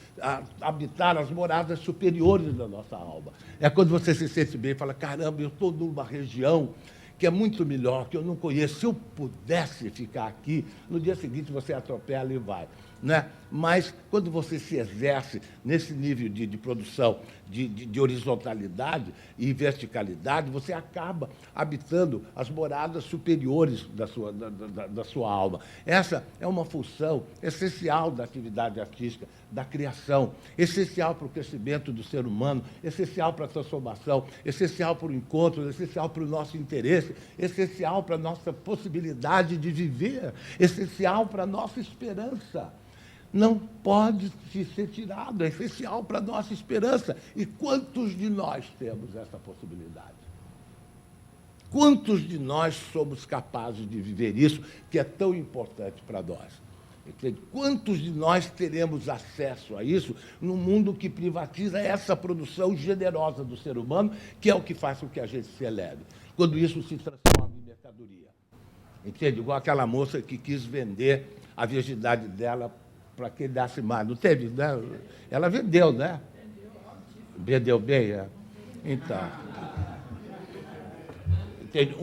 habitar as moradas superiores da nossa alma. É quando você se sente bem e fala, caramba, eu estou numa região que é muito melhor, que eu não conheço. Se eu pudesse ficar aqui, no dia seguinte você atropela e vai. Né? Mas, quando você se exerce nesse nível de produção, de horizontalidade e verticalidade, você acaba habitando as moradas superiores da sua alma. Essa é uma função essencial da atividade artística, da criação, essencial para o crescimento do ser humano, essencial para a transformação, essencial para o encontro, essencial para o nosso interesse, essencial para a nossa possibilidade de viver, essencial para a nossa esperança. Não pode ser tirado, é essencial para a nossa esperança. E quantos de nós temos essa possibilidade? Quantos de nós somos capazes de viver isso, que é tão importante para nós? Entende? Quantos de nós teremos acesso a isso num mundo que privatiza essa produção generosa do ser humano, que é o que faz com que a gente se eleve, quando isso se transforma em mercadoria? Entende? Igual aquela moça que quis vender a virgindade dela para quem desse mais. Não teve, né? Ela vendeu, né? Vendeu bem, é? Então. Entende?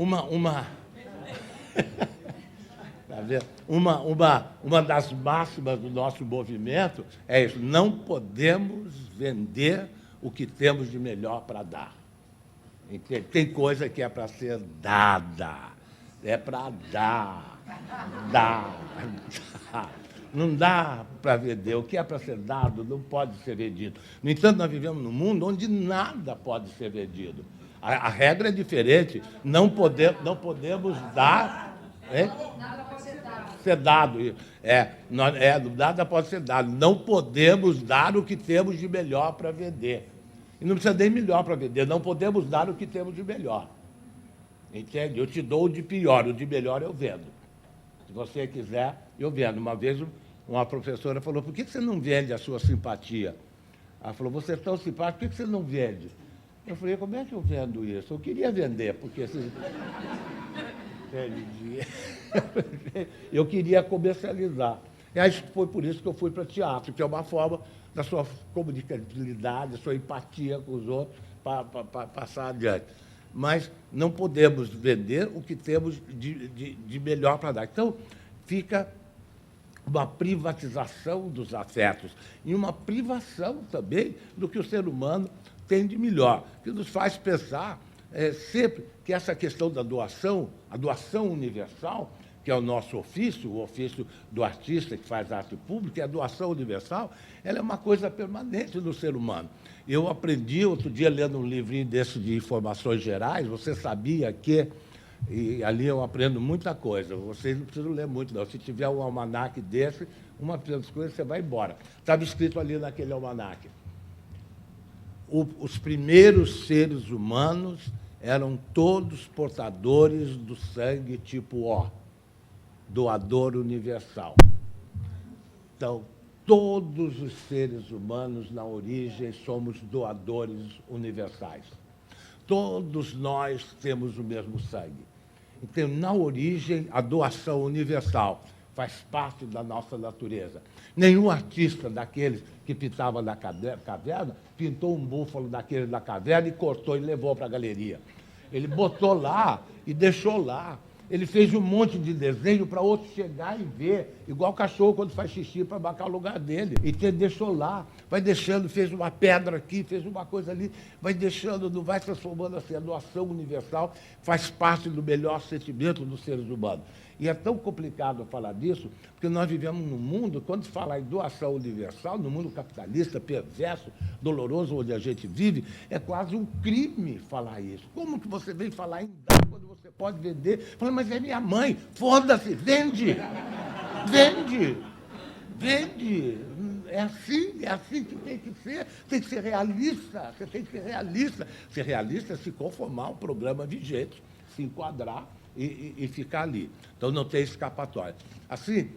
Tá vendo? Uma das máximas do nosso movimento é isso. Não podemos vender o que temos de melhor para dar. Entende? Tem coisa que é para ser dada. É para dar. Dar. Não dá para vender. O que é para ser dado não pode ser vendido. No entanto, nós vivemos num mundo onde nada pode ser vendido. A regra é diferente. Não podemos dar... Nada pode ser dado. Nada pode ser dado. Não podemos dar o que temos de melhor para vender. E não precisa nem melhor para vender. Não podemos dar o que temos de melhor. Entende? Eu te dou o de pior. O de melhor eu vendo. Se você quiser, eu vendo. Uma vez uma professora falou, por que você não vende a sua simpatia? Ela falou, você é tão simpático, por que você não vende? Eu falei, como é que eu vendo isso? Eu queria vender, porque... eu queria comercializar. E aí foi por isso que eu fui para teatro, que é uma forma da sua comunicabilidade, da sua empatia com os outros, para passar adiante. Mas não podemos vender o que temos de melhor para dar. Então, fica uma privatização dos afetos e uma privação também do que o ser humano tem de melhor, que nos faz pensar sempre que essa questão da doação, a doação universal, que é o nosso ofício, o ofício do artista que faz arte pública, a doação universal, ela é uma coisa permanente no ser humano. Eu aprendi, outro dia, lendo um livrinho desse de informações gerais, você sabia que... E ali eu aprendo muita coisa. Vocês não precisam ler muito, não. Se tiver um almanaque desse, uma das coisas, você vai embora. Estava escrito ali naquele almanaque. Os primeiros seres humanos eram todos portadores do sangue tipo O, doador universal. Então, todos os seres humanos, na origem, somos doadores universais. Todos nós temos o mesmo sangue. Então, na origem, a doação universal faz parte da nossa natureza. Nenhum artista daqueles que pintava na caverna pintou um búfalo daquele da caverna e cortou e levou para a galeria. Ele botou lá e deixou lá. Ele fez um monte de desenho para outro chegar e ver, igual o cachorro quando faz xixi para marcar o lugar dele. E ele deixou lá, vai deixando, fez uma pedra aqui, fez uma coisa ali, vai deixando, não vai transformando assim, a doação universal faz parte do melhor sentimento dos seres humanos. E é tão complicado falar disso, porque nós vivemos num mundo, quando se fala em doação universal, no mundo capitalista, perverso, doloroso, onde a gente vive, é quase um crime falar isso. Como que você vem falar em dar quando você pode vender? Fala, mas é minha mãe, foda-se, vende! Vende! Vende! É assim que tem que ser realista, você tem que ser realista. Ser realista é se conformar ao programa vigente, se enquadrar e ficar ali. Então, não tem escapatória. Assim,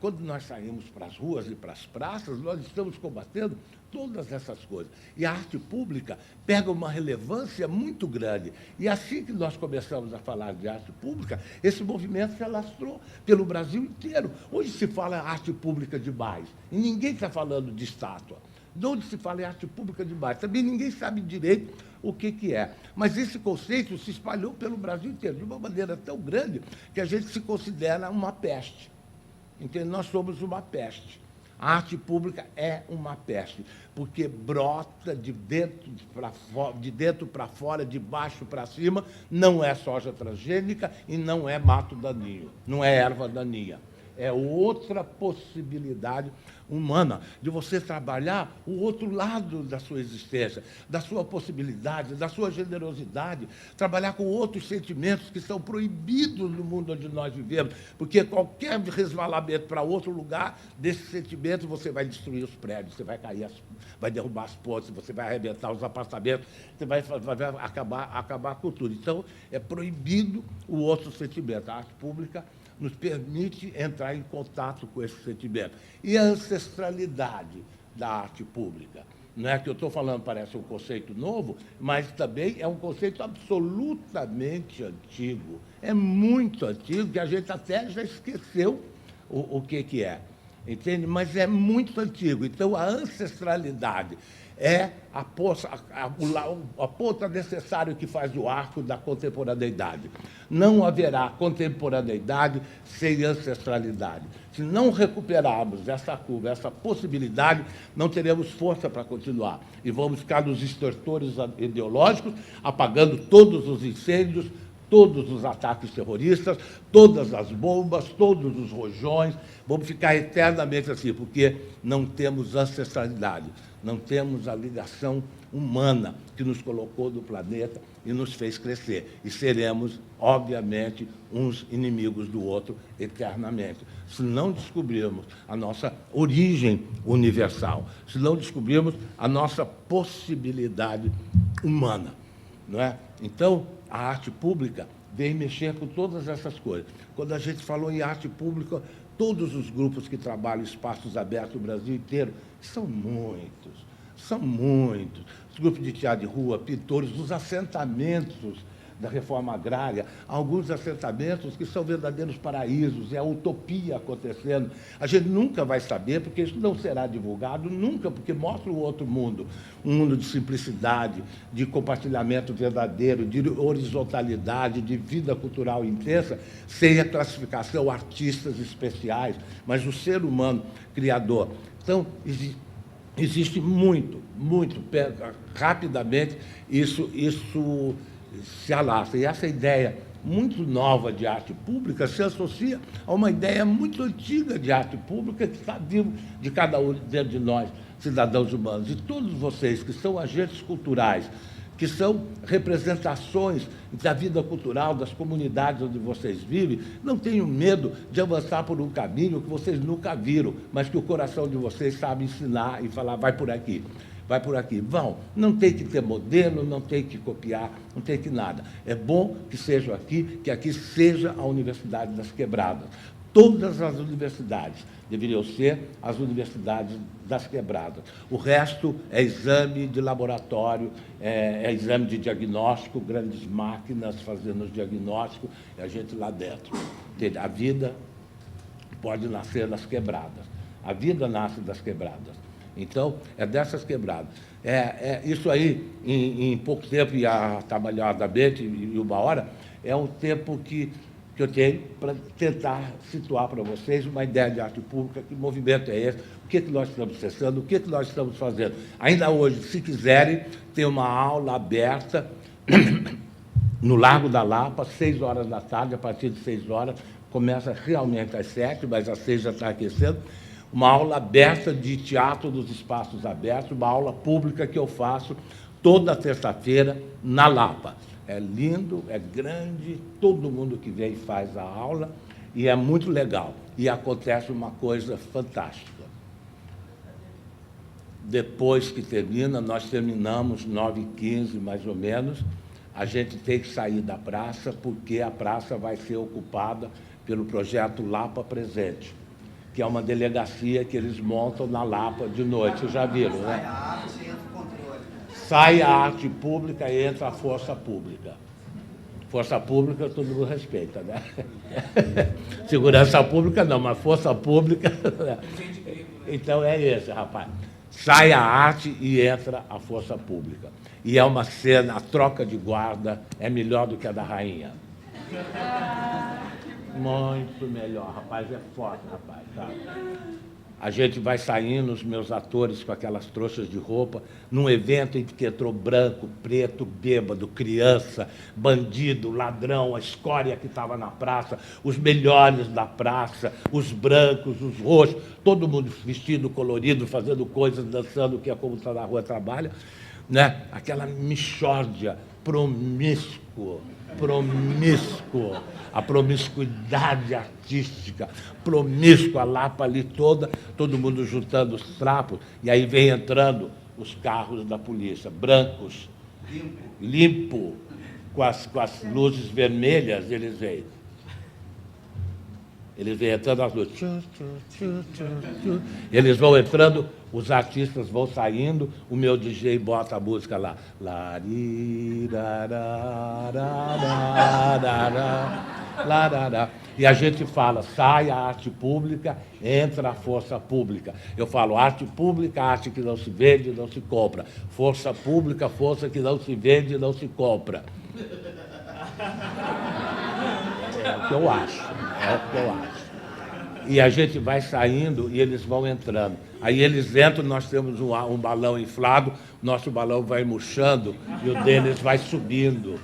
quando nós saímos para as ruas e para as praças, nós estamos combatendo todas essas coisas. E a arte pública pega uma relevância muito grande. E assim que nós começamos a falar de arte pública, esse movimento se alastrou pelo Brasil inteiro. Hoje se fala arte pública demais, e ninguém está falando de estátua. De onde se fala em arte pública demais? Também ninguém sabe direito o que é. Mas esse conceito se espalhou pelo Brasil inteiro, de uma maneira tão grande que a gente se considera uma peste. Entende? Nós somos uma peste. A arte pública é uma peste, porque brota de dentro para fora, de baixo para cima, não é soja transgênica e não é mato daninho, não é erva daninha. É outra possibilidade humana de você trabalhar o outro lado da sua existência, da sua possibilidade, da sua generosidade, trabalhar com outros sentimentos que são proibidos no mundo onde nós vivemos, porque qualquer resvalamento para outro lugar desse sentimento, você vai destruir os prédios, você vai cair, vai derrubar as pontes, você vai arrebentar os apartamentos, você vai acabar com tudo. Então, é proibido o outro sentimento. A arte pública nos permite entrar em contato com esse sentimento. E a ancestralidade da arte pública. Não é que eu estou falando, parece um conceito novo, mas também é um conceito absolutamente antigo. É muito antigo, que a gente até já esqueceu o que é. Entende? Mas é muito antigo. Então, a ancestralidade é a ponta necessária que faz o arco da contemporaneidade. Não haverá contemporaneidade sem ancestralidade. Se não recuperarmos essa curva, essa possibilidade, não teremos força para continuar. E vamos ficar nos estertores ideológicos, apagando todos os incêndios, todos os ataques terroristas, todas as bombas, todos os rojões. Vamos ficar eternamente assim, porque não temos ancestralidade, não temos a ligação humana que nos colocou no planeta e nos fez crescer. E seremos, obviamente, uns inimigos do outro eternamente. Se não descobrirmos a nossa origem universal, se não descobrirmos a nossa possibilidade humana, não é? Então, a arte pública vem mexer com todas essas coisas. Quando a gente falou em arte pública, todos os grupos que trabalham em espaços abertos no Brasil inteiro, são muitos. Os grupos de teatro de rua, pintores, os assentamentos da reforma agrária, alguns assentamentos que são verdadeiros paraísos, é a utopia acontecendo. A gente nunca vai saber, porque isso não será divulgado, nunca, porque mostra o outro mundo, um mundo de simplicidade, de compartilhamento verdadeiro, de horizontalidade, de vida cultural intensa, sem a classificação artistas especiais, mas o ser humano criador. Então, existe muito, rapidamente, isso se alastra. E essa ideia muito nova de arte pública se associa a uma ideia muito antiga de arte pública que está vivo de cada um dentro de nós, cidadãos humanos. E todos vocês que são agentes culturais, que são representações da vida cultural, das comunidades onde vocês vivem, não tenham medo de avançar por um caminho que vocês nunca viram, mas que o coração de vocês sabe ensinar e falar, vai por aqui. Vai por aqui. Vão. Não tem que ter modelo, não tem que copiar, não tem que nada. É bom que seja aqui, que aqui seja a Universidade das Quebradas. Todas as universidades deveriam ser as universidades das quebradas. O resto é exame de laboratório, é exame de diagnóstico, grandes máquinas fazendo os diagnósticos, e a gente lá dentro. A vida pode nascer nas quebradas. A vida nasce das quebradas. Então, é dessas quebradas. Isso aí, em pouco tempo, e atabalhadamente, em uma hora, é um tempo que que eu tenho para tentar situar para vocês uma ideia de arte pública, que movimento é esse, o que nós estamos testando, o que nós estamos fazendo. Ainda hoje, se quiserem, tem uma aula aberta no Largo da Lapa, 6 horas da tarde, a partir de 6 horas, começa realmente às 7, mas às 6 já está aquecendo, uma aula aberta de teatro dos espaços abertos, uma aula pública que eu faço toda terça-feira na Lapa. É lindo, é grande, todo mundo que vem faz a aula, e é muito legal. E acontece uma coisa fantástica. Depois que termina, nós terminamos 9h15, mais ou menos, a gente tem que sair da praça, porque a praça vai ser ocupada pelo projeto Lapa Presente, que é uma delegacia que eles montam na Lapa de noite. Vocês já viram, né? Sai a arte pública e entra a força pública. Força pública todo mundo respeita, né? Segurança pública não, mas força pública... Então é esse, rapaz. Sai a arte e entra a força pública. E é uma cena, a troca de guarda é melhor do que a da rainha. Muito melhor, rapaz, é forte, rapaz. Tá? A gente vai saindo, os meus atores, com aquelas trouxas de roupa, num evento em que entrou branco, preto, bêbado, criança, bandido, ladrão, a escória que estava na praça, os melhores da praça, os brancos, os roxos, todo mundo vestido, colorido, fazendo coisas, dançando, que é como está na rua trabalha, né? Aquela mixórdia, promíscuo, a promiscuidade artística, promíscua, a Lapa ali toda, todo mundo juntando os trapos, e aí vem entrando os carros da polícia, brancos, limpo, com as luzes vermelhas, eles vêm entrando as luzes. Eles vão entrando, os artistas vão saindo, o meu DJ bota a música lá. E a gente fala, sai a arte pública, entra a força pública. Eu falo, arte pública, arte que não se vende, não se compra. Força pública, força que não se vende, não se compra. É o que eu acho. E a gente vai saindo e eles vão entrando. Aí eles entram, nós temos um balão inflado, nosso balão vai murchando e o deles vai subindo.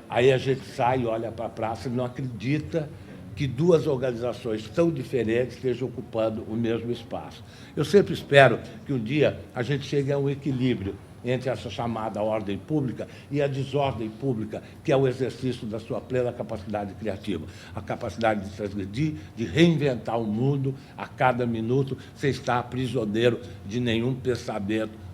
Aí a gente sai e olha para a praça e não acredita que duas organizações tão diferentes estejam ocupando o mesmo espaço. Eu sempre espero que um dia a gente chegue a um equilíbrio entre essa chamada ordem pública e a desordem pública, que é o exercício da sua plena capacidade criativa, a capacidade de transgredir, de reinventar o mundo a cada minuto, sem estar prisioneiro de nenhum pensamento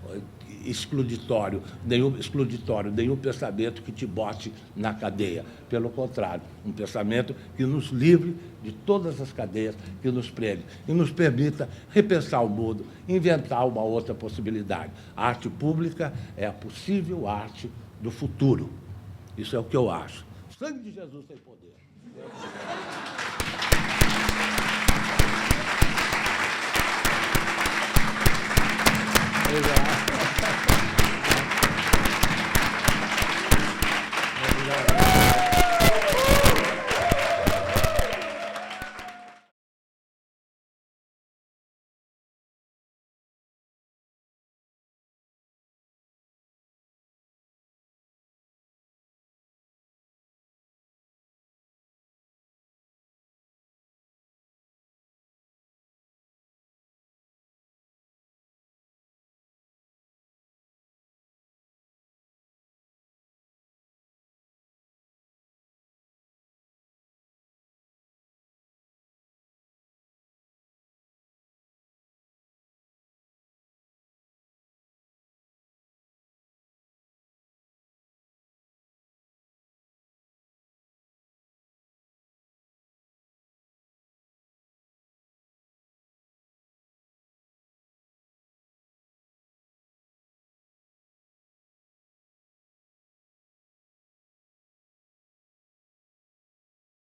excluditório, nenhum pensamento que te bote na cadeia. Pelo contrário, um pensamento que nos livre de todas as cadeias que nos prendem e nos permita repensar o mundo, inventar uma outra possibilidade. A arte pública é a possível arte do futuro. Isso é o que eu acho. Sangue de Jesus tem poder. Obrigado.